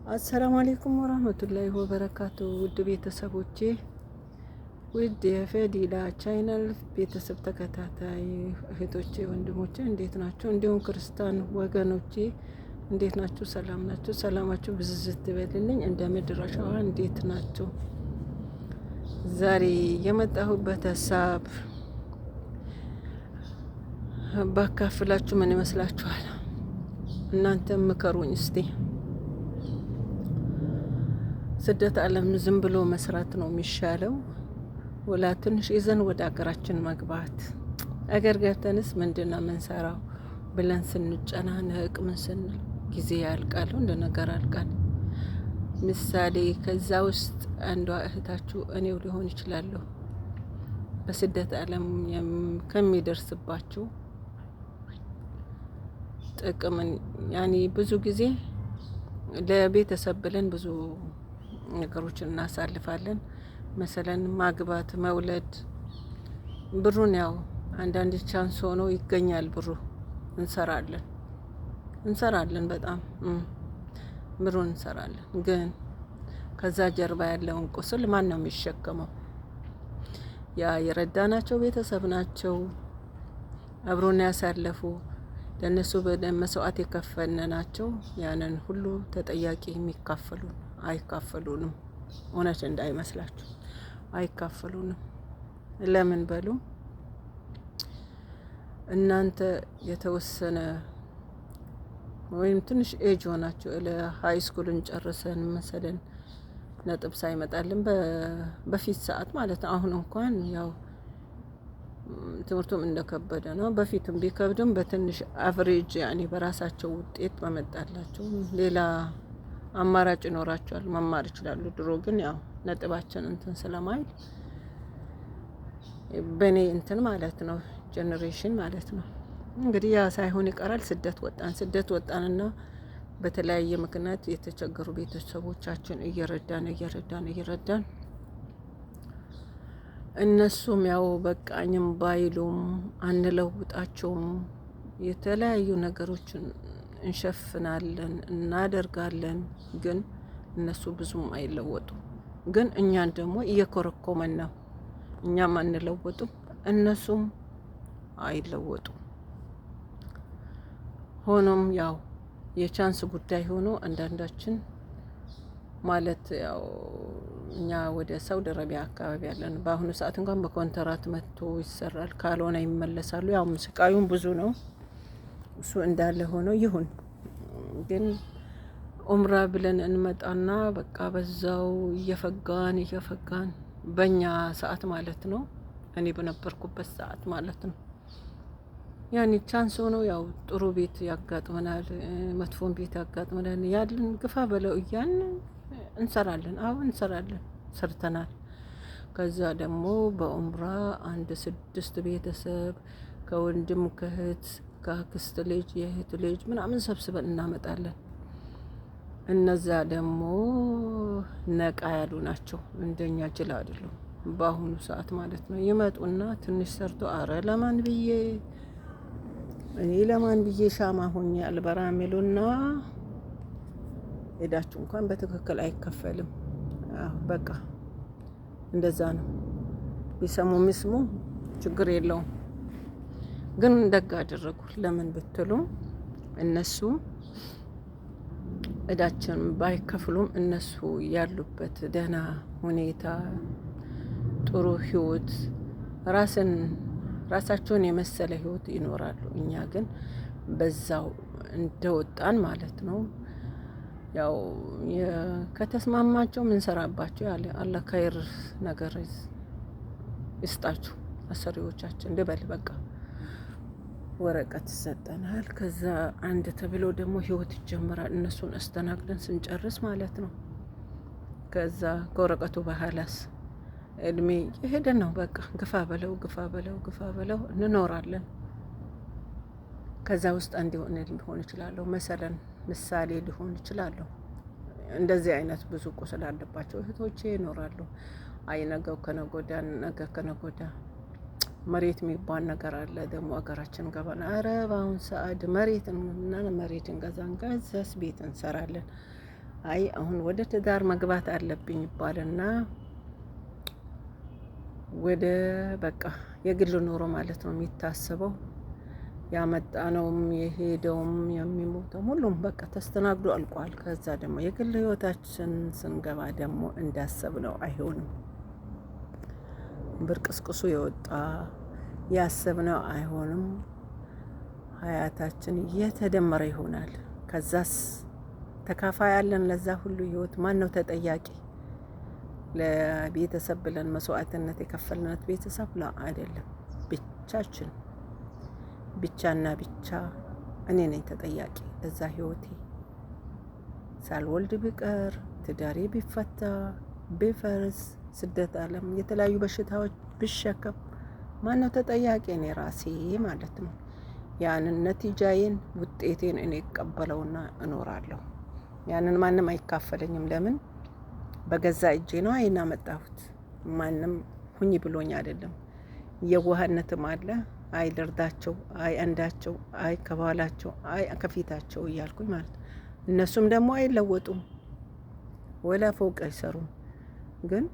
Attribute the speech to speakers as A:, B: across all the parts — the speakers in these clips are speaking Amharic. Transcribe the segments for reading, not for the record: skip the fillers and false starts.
A: አሰላሙ አለይኩም ወራህመቱላሂ ወበረካቱ። ውድ ቤተሰቦቼ፣ ውድ የፈዲላ ቻይናል ቤተሰብ ተከታታይ እህቶቼ፣ ወንድሞቼ እንዴት ናቸው? እንዲሁም ክርስቲያን ወገኖቼ እንዴት ናችሁ? ሰላም ናችሁ? ሰላማችሁ ብዝዝት ይበልልኝ። እንደ ምድር አሸዋ እንዴት ናችሁ? ዛሬ የመጣሁበት ሀሳብ ባካፍላችሁ ምን ይመስላችኋል? እናንተም ምከሩኝ እስቲ። ስደት ዓለም ዝም ብሎ መስራት ነው የሚሻለው ወላ ትንሽ ይዘን ወደ አገራችን መግባት? አገር ገብተንስ ምንድን ነው የምንሰራው ብለን ስንጨናነቅ ምን ስንል ጊዜ ያልቃል፣ እንደ ነገር ያልቃል። ምሳሌ ከዛ ውስጥ አንዷ እህታችሁ እኔው ሊሆን ይችላለሁ። በስደት ዓለም ከሚደርስባችሁ ጥቅምን ያኔ ብዙ ጊዜ ለቤተሰብ ብለን ብዙ ነገሮችን እናሳልፋለን። መሰለን ማግባት፣ መውለድ፣ ብሩን ያው አንዳንድ ቻንስ ሆኖ ይገኛል። ብሩ እንሰራለን በጣም ብሩን እንሰራለን። ግን ከዛ ጀርባ ያለውን ቁስል ማን ነው የሚሸከመው? ያ የረዳናቸው ቤተሰብ ናቸው፣ አብሮን ያሳለፉ፣ ለእነሱ መስዋዕት የከፈልን ናቸው። ያንን ሁሉ ተጠያቂ የሚካፈሉን አይካፈሉንም። እውነት እንዳይመስላችሁ አይካፈሉንም። ለምን በሉ፣ እናንተ የተወሰነ ወይም ትንሽ ኤጅ ሆናችሁ ለሀይ ስኩልን ጨርሰን መሰለን ነጥብ ሳይመጣልን በፊት ሰዓት ማለት ነው። አሁን እንኳን ያው ትምህርቱም እንደከበደ ነው። በፊትም ቢከብድም በትንሽ አቨሬጅ ያኔ በራሳቸው ውጤት በመጣላቸው ሌላ አማራጭ ይኖራቸዋል፣ መማር ይችላሉ። ድሮ ግን ያው ነጥባችን እንትን ስለማይል በኔ እንትን ማለት ነው ጄኔሬሽን ማለት ነው እንግዲህ ያ ሳይሆን ይቀራል። ስደት ወጣንና በተለያየ ምክንያት የተቸገሩ ቤተሰቦቻችን እየረዳን እነሱም ያው በቃኝም ባይሉም አንለውጣቸውም። የተለያዩ ነገሮችን እንሸፍናለን እናደርጋለን፣ ግን እነሱ ብዙም አይለወጡም። ግን እኛን ደግሞ እየኮረኮመን ነው። እኛም አንለወጡም፣ እነሱም አይለወጡም። ሆኖም ያው የቻንስ ጉዳይ ሆኖ አንዳንዳችን ማለት ያው እኛ ወደ ሳውዲ አረቢያ አካባቢ ያለን በአሁኑ ሰዓት እንኳን በኮንትራት መጥቶ ይሰራል፣ ካልሆነ ይመለሳሉ። ያው ስቃዩም ብዙ ነው። እሱ እንዳለ ሆኖ ይሁን፣ ግን ኡምራ ብለን እንመጣና በቃ በዛው እየፈጋን በእኛ ሰዓት ማለት ነው፣ እኔ በነበርኩበት ሰዓት ማለት ነው። ያኔ ቻንስ ሆኖ ያው ጥሩ ቤት ያጋጥመናል፣ መጥፎን ቤት ያጋጥመናል። ያለን ግፋ በለው እያን እንሰራለን። እንሰራለን፣ ሰርተናል። ከዛ ደግሞ በኡምራ 6 ቤተሰብ ከወንድም ከእህት ከአክስት ልጅ የእህት ልጅ ምናምን ሰብስበን እናመጣለን። እነዛ ደግሞ ነቃ ያሉ ናቸው፣ እንደኛ ጅል አይደሉም። በአሁኑ ሰዓት ማለት ነው ይመጡና ትንሽ ሰርቶ እኔ ለማን ብዬ ሻማ ሆኜ አልበራም ይሉና ሄዳችሁ እንኳን በትክክል አይከፈልም። በቃ እንደዛ ነው። ቢሰሙ ሚስሙ ችግር የለውም። ግን ደግ አደረጉ። ለምን ብትሉ እነሱ እዳችን ባይከፍሉም እነሱ ያሉበት ደህና ሁኔታ ጥሩ ህይወት ራሳቸውን የመሰለ ህይወት ይኖራሉ። እኛ ግን በዛው እንደወጣን ማለት ነው። ያው ከተስማማቸው ምን ሰራባቸው ያለ አላህ ከይር ነገር ይስጣችሁ። አሰሪዎቻችን ልበል በቃ ወረቀት ይሰጠናል። ከዛ አንድ ተብሎ ደግሞ ህይወት ይጀምራል። እነሱን አስተናግደን ስንጨርስ ማለት ነው። ከዛ ከወረቀቱ በኋላስ እድሜ የሄደ ነው። በቃ ግፋ በለው እንኖራለን። ከዛ ውስጥ አንድ ሊሆን ይችላለሁ ምሳሌ ሊሆን ይችላለሁ። እንደዚህ አይነት ብዙ ቁስል አለባቸው እህቶቼ ይኖራሉ። አይ ነገው ከነጎዳ መሬት የሚባል ነገር አለ። ደግሞ አገራችን ገባን። አረ በአሁን ሰዓት መሬት እንገዛን፣ ከዛስ ቤት እንሰራለን። አይ አሁን ወደ ትዳር መግባት አለብኝ ይባልና ወደ በቃ የግል ኑሮ ማለት ነው የሚታሰበው። ያመጣነውም የሄደውም የሚሞተው ሁሉም በቃ ተስተናግዶ አልቋል። ከዛ ደግሞ የግል ህይወታችን ስንገባ ደግሞ እንዳሰብነው አይሆንም። ብርቅስቅሱ የወጣ ያሰብነው አይሆንም። ሀያታችን እየተደመረ ይሆናል። ከዛስ ተካፋይ ያለን ለዛ ሁሉ ህይወት ማን ነው ተጠያቂ? ለቤተሰብ ብለን መስዋዕትነት የከፈልነት ቤተሰብ ላ አይደለም፣ ብቻችን ብቻና ብቻ እኔ ነኝ ተጠያቂ ለዛ ህይወቴ። ሳልወልድ ቢቀር ትዳሬ ቢፈታ ቢፈርስ ስደት ዓለም የተለያዩ በሽታዎች ብሸከም ማነው ተጠያቂ? እኔ ራሴ ማለት ነው። ያንን ነቲጃዬን ውጤቴን እኔ እቀበለውና እኖራለሁ። ያንን ማንም አይካፈለኝም። ለምን? በገዛ እጄ ነው አይና መጣሁት። ማንም ሁኝ ብሎኝ አይደለም። የዋህነትም አለ። አይ ልርዳቸው፣ አይ አንዳቸው፣ አይ ከባላቸው፣ አይ ከፊታቸው እያልኩኝ ማለት ነው። እነሱም ደግሞ አይለወጡም፣ ወላ ፎቅ አይሰሩም። ግን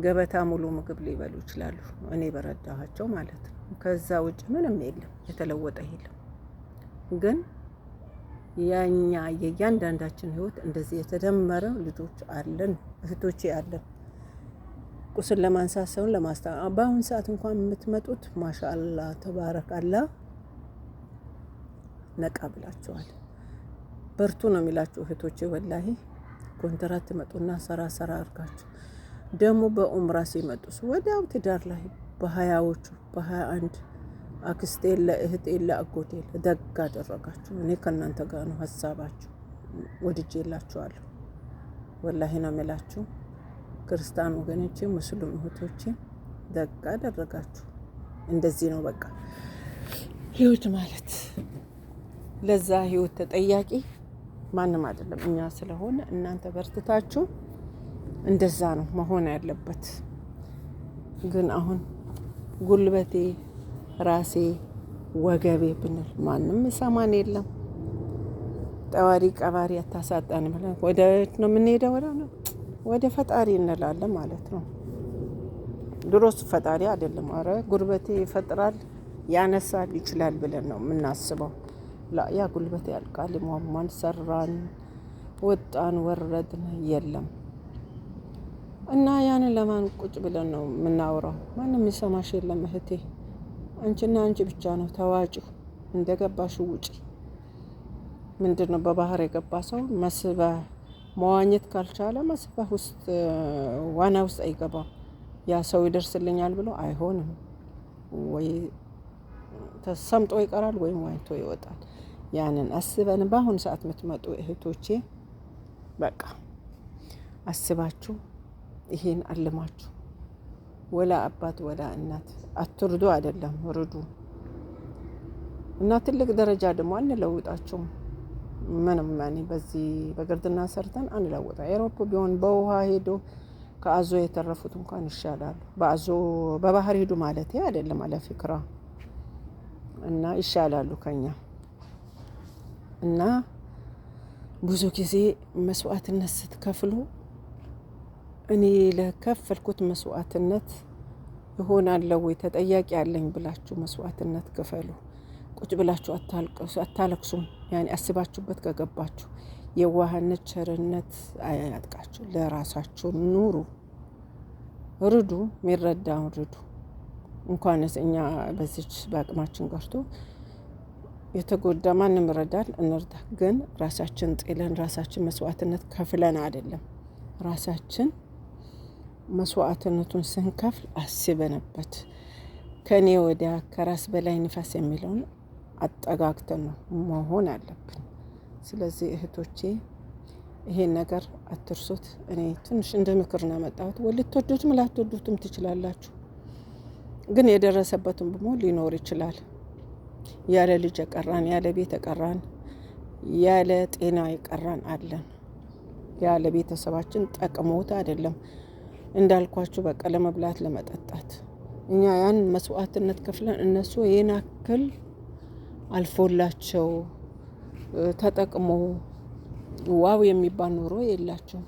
A: ገበታ ሙሉ ምግብ ሊበሉ ይችላሉ፣ እኔ በረዳኋቸው ማለት ነው። ከዛ ውጭ ምንም የለም፣ የተለወጠ የለም። ግን ያኛ የእያንዳንዳችን ህይወት እንደዚህ የተደመረ ልጆች አለን፣ እህቶቼ አለን። ቁስል ለማንሳት ሰውን ለማስታወቅ በአሁን ሰዓት እንኳን የምትመጡት ማሻአላ ተባረካላ ነቃ ብላችኋል። በርቱ ነው የሚላችሁ እህቶቼ። ወላሂ ኮንትራት ትመጡና ሰራ አርጋችሁ ደግሞ በኡምራ ሲመጡስ ወዲያው ትዳር ላይ በ20ዎቹ በ21 አክስቴ ለእህቴ ለአጎቴ ደግ አደረጋችሁ። እኔ ከእናንተ ጋር ነው ሀሳባችሁ። ወድጄላችኋለሁ። ወላሂ ነው የምላችሁ። ክርስቲያን ወገኖቼ፣ ሙስሊም እህቶቼ ደግ አደረጋችሁ። እንደዚህ ነው በቃ ህይወት ማለት። ለዛ ህይወት ተጠያቂ ማንም አይደለም፣ እኛ ስለሆነ እናንተ በርትታችሁ እንደዛ ነው መሆን ያለበት። ግን አሁን ጉልበቴ ራሴ ወገቤ ብንል ማንም ሰማን የለም። ጠዋሪ ቀባሪ አታሳጣን ብለን ወደ ነው የምንሄደው፣ ወደ ፈጣሪ እንላለን ማለት ነው። ድሮስ ፈጣሪ አይደለም። አረ ጉልበቴ ይፈጥራል ያነሳል ይችላል ብለን ነው የምናስበው። ያ ጉልበቴ ያልቃል። ሟሟን ሰራን ወጣን ወረድን የለም። እና ያንን ለማን ቁጭ ብለን ነው የምናወራው? ማንም የሚሰማሽ የለም እህቴ። አንቺና አንቺ ብቻ ነው ተዋጪው። እንደገባሽ ውጪ። ምንድነው በባህር የገባ ሰው መስበህ መዋኘት ካልቻለ መስበህ ውስጥ ዋና ውስጥ አይገባም። ያ ሰው ይደርስልኛል ብሎ አይሆንም። ወይ ተሰምጦ ይቀራል ወይም ዋኝቶ ይወጣል። ያንን አስበን በአሁኑ ሰዓት የምትመጡ እህቶቼ በቃ አስባችሁ ይሄን አልማችሁ ወላ አባት ወላ እናት አትርዱ አይደለም ርዱ። እና ትልቅ ደረጃ ደግሞ አንለውጣቸውም። ምንም ማኒ በዚህ በግርድና ሰርተን አንለውጣ። አውሮፓ ቢሆን በውሃ ሄዶ ከአዞ የተረፉት እንኳን ይሻላሉ። በአዞ በባህር ሄዱ ማለት አይደለም አለ ፍቅራ እና ይሻላሉ ከኛ። እና ብዙ ጊዜ መስዋዕትነት ስትከፍሉ እኔ ለከፈልኩት መስዋዕትነት ይሆናለው ወይ ተጠያቂ ያለኝ ብላችሁ መስዋዕትነት ክፈሉ። ቁጭ ብላችሁ አታለቅሱም። ያኔ አስባችሁበት ከገባችሁ የዋህነት ቸርነት አያጥቃችሁ። ለራሳችሁ ኑሩ፣ ርዱ፣ የሚረዳውን ርዱ። እንኳንስ እኛ በዚች በአቅማችን ቀርቶ የተጎዳ ማንም ይረዳል፣ እንርዳ። ግን ራሳችን ጥለን ራሳችን መስዋዕትነት ከፍለን አይደለም። ራሳችን መስዋዕትነቱን ስንከፍል አስበንበት ከኔ ወዲያ ከራስ በላይ ንፋስ የሚለውን አጠጋግተን ነው መሆን አለብን። ስለዚህ እህቶቼ ይሄን ነገር አትርሱት። እኔ ትንሽ እንደ ምክር ነው ያመጣሁት። ልትወዱትም ላትወዱትም ትችላላችሁ። ግን የደረሰበትም ደግሞ ሊኖር ይችላል። ያለ ልጅ የቀራን፣ ያለ ቤት የቀራን፣ ያለ ጤና የቀራን አለን። ያለ ቤተሰባችን ጠቅሞት አይደለም እንዳልኳችሁ በቃ ለመብላት ለመጠጣት እኛ ያን መስዋዕትነት ከፍለን እነሱ ይሄን አክል አልፎላቸው ተጠቅሞ ዋው የሚባል ኑሮ የላቸውም።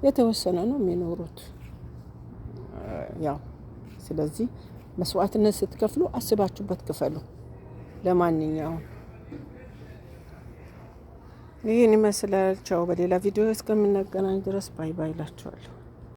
A: የተወሰነ ነው የሚኖሩት። ያው ስለዚህ መስዋዕትነት ስትከፍሉ አስባችሁበት ክፈሉ። ለማንኛውም ይህን ይመስላል። ቻው። በሌላ ቪዲዮ እስከምንገናኝ ድረስ ባይ ባይ ላችኋለሁ።